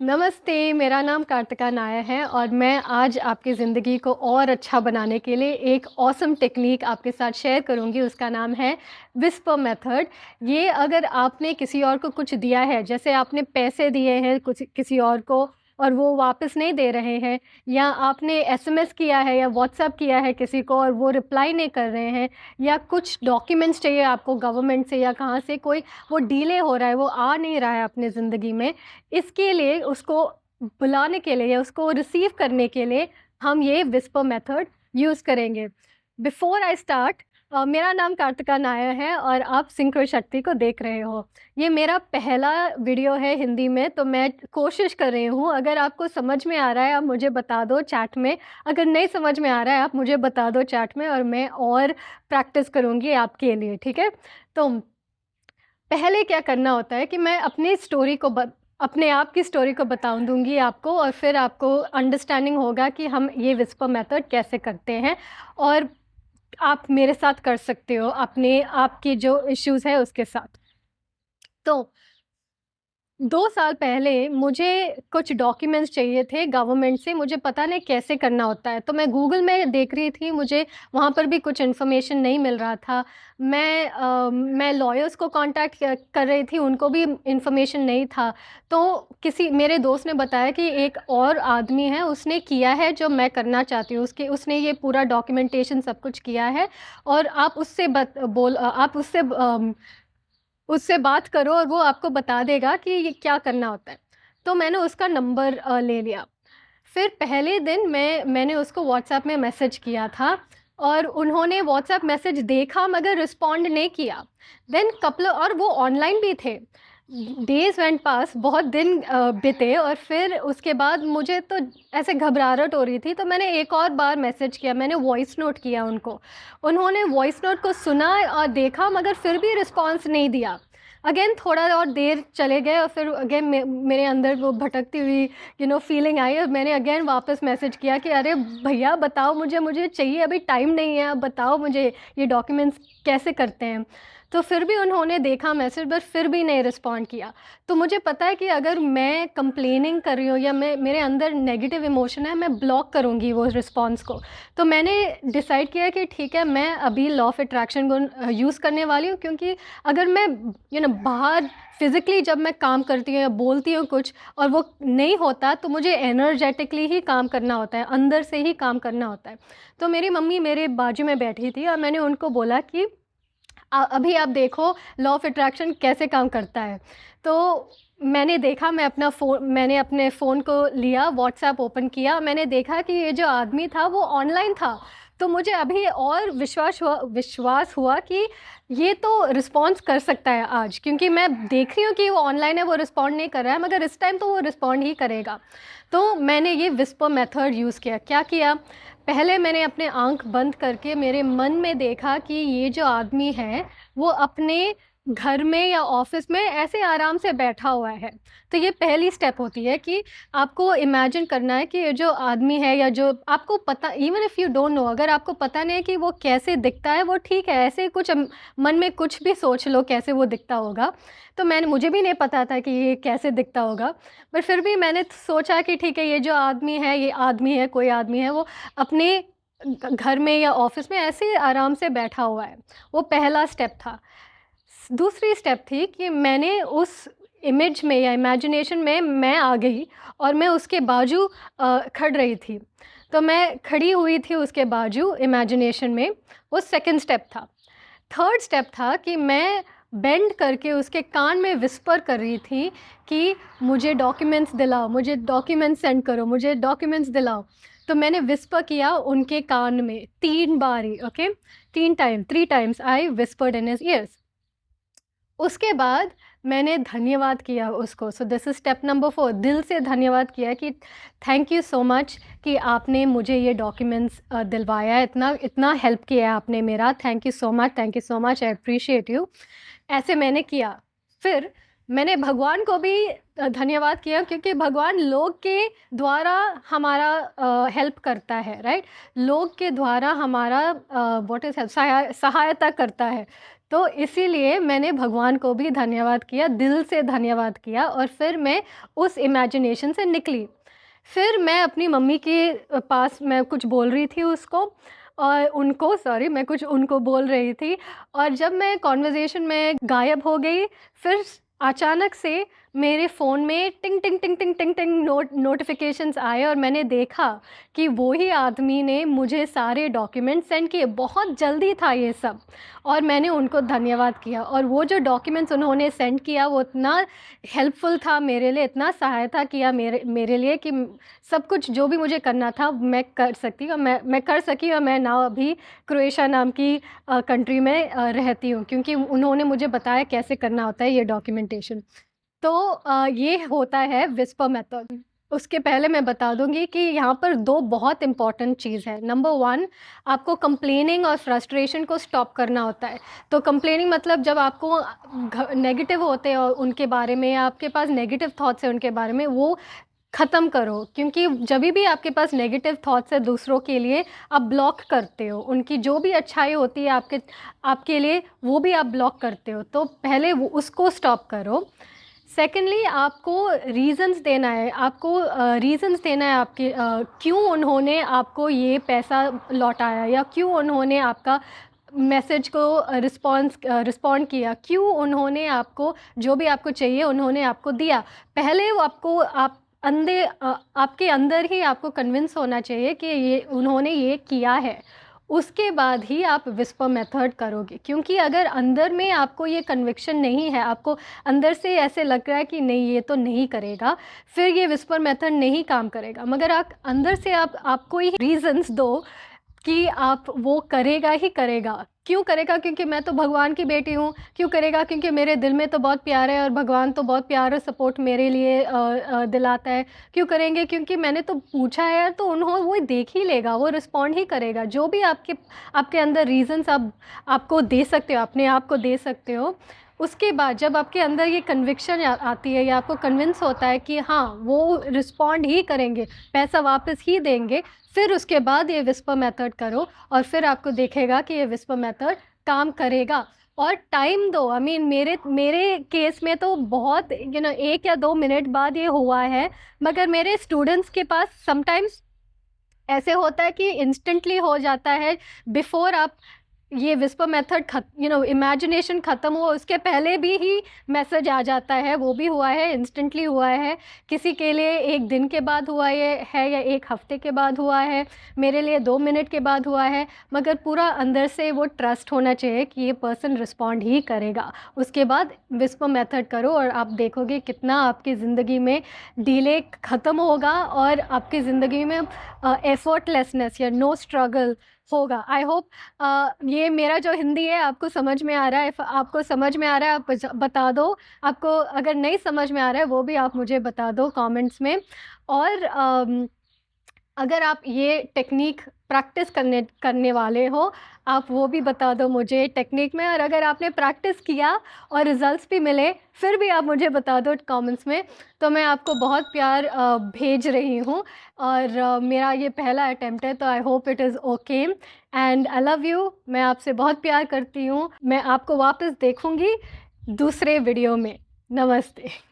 नमस्ते, मेरा नाम कार्तिका नायर है और मैं आज आपकी ज़िंदगी को और अच्छा बनाने के लिए एक ऑसम टेक्नीक आपके साथ शेयर करूँगी, उसका नाम है विस्पर मेथड। ये अगर आपने किसी और को कुछ दिया है, जैसे आपने पैसे दिए हैं कुछ किसी और को और वो वापस नहीं दे रहे हैं, या आपने एसएमएस किया है या व्हाट्सएप किया है किसी को और वो रिप्लाई नहीं कर रहे हैं, या कुछ डॉक्यूमेंट्स चाहिए आपको गवर्नमेंट से या कहाँ से कोई वो डिले हो रहा है, वो आ नहीं रहा है अपनी ज़िंदगी में। इसके लिए उसको बुलाने के लिए या उसको रिसीव करने के लिए हम ये विस्पर मेथड यूज़ करेंगे। बिफ़ोर आई स्टार्ट, मेरा नाम कार्तिका नायर है और आप सिंक्रो शक्ति को देख रहे हो। ये मेरा पहला वीडियो है हिंदी में, तो मैं कोशिश कर रही हूँ, अगर आपको समझ में आ रहा है आप मुझे बता दो चैट में, अगर नहीं समझ में आ रहा है आप मुझे बता दो चैट में और मैं और प्रैक्टिस करूँगी आपके लिए, ठीक है? तो पहले क्या करना होता है कि मैं अपनी स्टोरी को अपने आप की स्टोरी को बताऊँ दूँगी आपको, और फिर आपको अंडरस्टैंडिंग होगा कि हम ये विस्पर मेथड कैसे करते हैं, और आप मेरे साथ कर सकते हो अपने आपकी जो इश्यूज़ है उसके साथ। तो 2 साल पहले मुझे कुछ डॉक्यूमेंट्स चाहिए थे गवर्नमेंट से, मुझे पता नहीं कैसे करना होता है। तो मैं गूगल में देख रही थी, मुझे वहाँ पर भी कुछ इन्फॉर्मेशन नहीं मिल रहा था। मैं लॉयर्स को कॉन्टैक्ट कर रही थी, उनको भी इन्फॉर्मेशन नहीं था। तो किसी मेरे दोस्त ने बताया कि एक और आदमी है, उसने किया है जो मैं करना चाहती हूँ। उसने ये पूरा डॉक्यूमेंटेशन सब कुछ किया है, और आप आप उससे बात करो और वो आपको बता देगा कि ये क्या करना होता है। तो मैंने उसका नंबर ले लिया। फिर पहले दिन मैंने उसको व्हाट्सएप में मैसेज किया था, और उन्होंने व्हाट्सएप मैसेज देखा मगर रिस्पॉन्ड नहीं किया। देन कपल और वो ऑनलाइन भी थे। डेज़ वेंट पास, बहुत दिन बीते, और फिर उसके बाद मुझे तो ऐसे घबराहट हो रही थी, तो मैंने एक और बार मैसेज किया, मैंने वॉइस नोट किया उनको। उन्होंने वॉइस नोट को सुना और देखा मगर फिर भी रिस्पॉन्स नहीं दिया। अगेन थोड़ा और देर चले गए और फिर अगेन मेरे अंदर वो भटकती हुई फीलिंग आई, और मैंने अगेन वापस मैसेज किया कि अरे भैया बताओ, मुझे मुझे चाहिए, अभी टाइम नहीं है, आप बताओ मुझे ये डॉक्यूमेंट्स कैसे करते हैं। तो फिर भी उन्होंने देखा मैसेज, बट फिर भी नहीं रिस्पॉन्ड किया। तो मुझे पता है कि अगर मैं कंप्लेनिंग कर रही हूँ या मैं मेरे अंदर नेगेटिव इमोशन है, मैं ब्लॉक करूँगी वो रिस्पॉन्स को। तो मैंने डिसाइड किया कि ठीक है, मैं अभी लॉ ऑफ अट्रैक्शन को यूज़ करने वाली हूँ, क्योंकि अगर मैं बाहर फिज़िकली जब मैं काम करती हूँ या बोलती हूँ कुछ और वो नहीं होता, तो मुझे एनर्जेटिकली ही काम करना होता है, अंदर से ही काम करना होता है। तो मेरी मम्मी मेरे बाजू में बैठी थी और मैंने उनको बोला कि अभी आप देखो लॉ ऑफ अट्रैक्शन कैसे काम करता है। तो मैंने देखा, मैंने अपने फ़ोन को लिया, व्हाट्सएप ओपन किया, मैंने देखा कि ये जो आदमी था वो ऑनलाइन था। तो मुझे अभी और विश्वास हुआ कि ये तो रिस्पॉन्स कर सकता है आज, क्योंकि मैं देख रही हूँ कि वो ऑनलाइन है, वो रिस्पॉन्ड नहीं कर रहा है, मगर इस टाइम तो वो रिस्पॉन्ड ही करेगा। तो मैंने ये विस्पर मेथड यूज़ किया। क्या किया, पहले मैंने अपने आँख बंद करके मेरे मन में देखा कि ये जो आदमी है, वो अपने घर में या ऑफ़िस में ऐसे आराम से बैठा हुआ है। तो ये पहली स्टेप होती है कि आपको इमेजिन करना है कि ये जो आदमी है, या जो आपको पता, even if you don't know, अगर आपको पता नहीं है कि वो कैसे दिखता है, वो ठीक है, ऐसे ही कुछ मन में कुछ भी सोच लो कैसे वो दिखता होगा। तो मुझे भी नहीं पता था कि ये कैसे दिखता होगा, पर फिर भी मैंने सोचा कि ठीक है, ये जो आदमी है, ये आदमी है, कोई आदमी है, वो अपने घर में या ऑफ़िस में ऐसे ही आराम से बैठा हुआ है। वो पहला स्टेप था। दूसरी स्टेप थी कि मैंने उस इमेज में या इमेजिनेशन में मैं आ गई और मैं उसके बाजू खड़ रही थी। तो मैं खड़ी हुई थी उसके बाजू इमेजिनेशन में, वो सेकंड स्टेप था। थर्ड स्टेप था कि मैं बेंड करके उसके कान में विस्पर कर रही थी कि मुझे डॉक्यूमेंट्स दिलाओ, मुझे डॉक्यूमेंट्स सेंड करो, मुझे डॉक्यूमेंट्स दिलाओ। तो मैंने विस्पर किया उनके कान में 3 बार ही, okay? 3 times I whispered in his ears. उसके बाद मैंने धन्यवाद किया उसको। So this is step number 4, दिल से धन्यवाद किया कि थैंक यू सो मच कि आपने मुझे ये डॉक्यूमेंट्स दिलवाया है, इतना इतना हेल्प किया है आपने मेरा, thank you so much, I appreciate you. ऐसे मैंने किया। फिर मैंने भगवान को भी धन्यवाद किया, क्योंकि भगवान लोग के द्वारा हमारा हेल्प करता है, राइट? लोग के द्वारा हमारा व्हाट इज़ हेल्प, सहायता करता है। तो इसीलिए मैंने भगवान को भी धन्यवाद किया, दिल से धन्यवाद किया और फिर मैं उस इमेजिनेशन से निकली। फिर मैं अपनी मम्मी के पास मैं कुछ बोल रही थी उसको और उनको सॉरी मैं कुछ उनको बोल रही थी और जब मैं कन्वर्सेशन में गायब हो गई, फिर अचानक से मेरे फ़ोन में टिंग टिंग टिंग टिंग टिंग टिंग नोटिफिकेशंस आए और मैंने देखा कि वो ही आदमी ने मुझे सारे डॉक्यूमेंट सेंड किए। बहुत जल्दी था ये सब और मैंने उनको धन्यवाद किया और वो जो डॉक्यूमेंट्स उन्होंने सेंड किया वो इतना हेल्पफुल था मेरे लिए, इतना सहायता किया मेरे मेरे लिए कि सब कुछ जो भी मुझे करना था मैं कर सकती और मैं कर सकी और मैं नाउ अभी क्रोएशिया नाम की कंट्री में रहती हूँ क्योंकि उन्होंने मुझे बताया कैसे करना होता है ये डॉक्यूमेंटेशन। तो ये होता है विस्पर मेथड। उसके पहले मैं बता दूँगी कि यहाँ पर 2 बहुत इम्पोर्टेंट चीज़ है। नंबर 1 आपको कंप्लेनिंग और फ्रस्ट्रेशन को स्टॉप करना होता है। तो कंप्लेनिंग मतलब जब आपको नेगेटिव होते हैं और उनके बारे में या आपके पास नेगेटिव थॉट्स हैं उनके बारे में, वो ख़त्म करो क्योंकि जभी भी आपके पास नेगेटिव थॉट्स है दूसरों के लिए, आप ब्लॉक करते हो। उनकी जो भी अच्छाई होती है आपके लिए, वो भी आप ब्लॉक करते हो। तो पहले वो उसको स्टॉप करो। सेकेंडली आपको रीज़न्स देना है, रीज़न्स देना है आपके क्यों उन्होंने आपको ये पैसा लौटाया या क्यों उन्होंने आपका मैसेज को रिस्पॉन्ड किया, क्यों उन्होंने आपको जो भी आपको चाहिए उन्होंने आपको दिया। पहले वो आपके अंदर ही आपको कन्विंस होना चाहिए कि ये उन्होंने ये किया है। उसके बाद ही आप विस्पर मेथड करोगे क्योंकि अगर अंदर में आपको ये कन्विक्शन नहीं है, आपको अंदर से ऐसे लग रहा है कि नहीं ये तो नहीं करेगा, फिर ये विस्पर मेथड नहीं काम करेगा। मगर आप अंदर से आपको ही रीज़न्स दो कि आप वो करेगा ही करेगा। क्यों करेगा? क्योंकि मैं तो भगवान की बेटी हूँ। क्यों करेगा? क्योंकि मेरे दिल में तो बहुत प्यार है और भगवान तो बहुत प्यार और सपोर्ट मेरे लिए दिलाता है। क्यों करेंगे? क्योंकि मैंने तो पूछा है यार, तो वो देख ही लेगा, वो रिस्पॉन्ड ही करेगा। जो भी आपके अंदर रीज़न्स आपको दे सकते हो, अपने आप को दे सकते हो। उसके बाद जब आपके अंदर ये कन्विक्शन आती है या आपको कन्विंस होता है कि हाँ, वो रिस्पॉन्ड ही करेंगे, पैसा वापस ही देंगे, फिर उसके बाद ये विस्पर मेथड करो और फिर आपको दिखेगा कि ये विस्पर मेथड काम करेगा। और टाइम दो, आई मीन मेरे केस में तो बहुत 1 या 2 मिनट बाद ये हुआ है, मगर मेरे स्टूडेंट्स के पास समटाइम्स ऐसे होता है कि इंस्टेंटली हो जाता है। बिफ़ोर आप ये विस्पर मेथड इमेजिनेशन ख़त्म हो उसके पहले भी ही मैसेज आ जाता है, वो भी हुआ है, इंस्टेंटली हुआ है। किसी के लिए 1 दिन के बाद हुआ ये है या 1 हफ़्ते के बाद हुआ है, मेरे लिए 2 मिनट के बाद हुआ है, मगर पूरा अंदर से वो ट्रस्ट होना चाहिए कि ये पर्सन रिस्पॉन्ड ही करेगा। उसके बाद विस्पर मेथड करो और आप देखोगे कितना आपकी ज़िंदगी में डिले ख़त्म होगा और आपकी ज़िंदगी में एफर्टलेसनेस या नो स्ट्रगल होगा। आई होप ये मेरा जो हिंदी है आपको समझ में आ रहा है। आपको समझ में आ रहा है आप बता दो। आपको अगर नहीं समझ में आ रहा है वो भी आप मुझे बता दो कमेंट्स में। और अगर आप ये टेक्निक प्रैक्टिस करने वाले हो, आप वो भी बता दो मुझे टेक्निक में। और अगर आपने प्रैक्टिस किया और रिज़ल्ट्स भी मिले, फिर भी आप मुझे बता दो कमेंट्स में। तो मैं आपको बहुत प्यार भेज रही हूँ और मेरा ये पहला अटेम्प्ट है, तो I hope it is okay and I love you. मैं आपसे बहुत प्यार करती हूँ। मैं आपको वापस देखूँगी दूसरे वीडियो में। नमस्ते।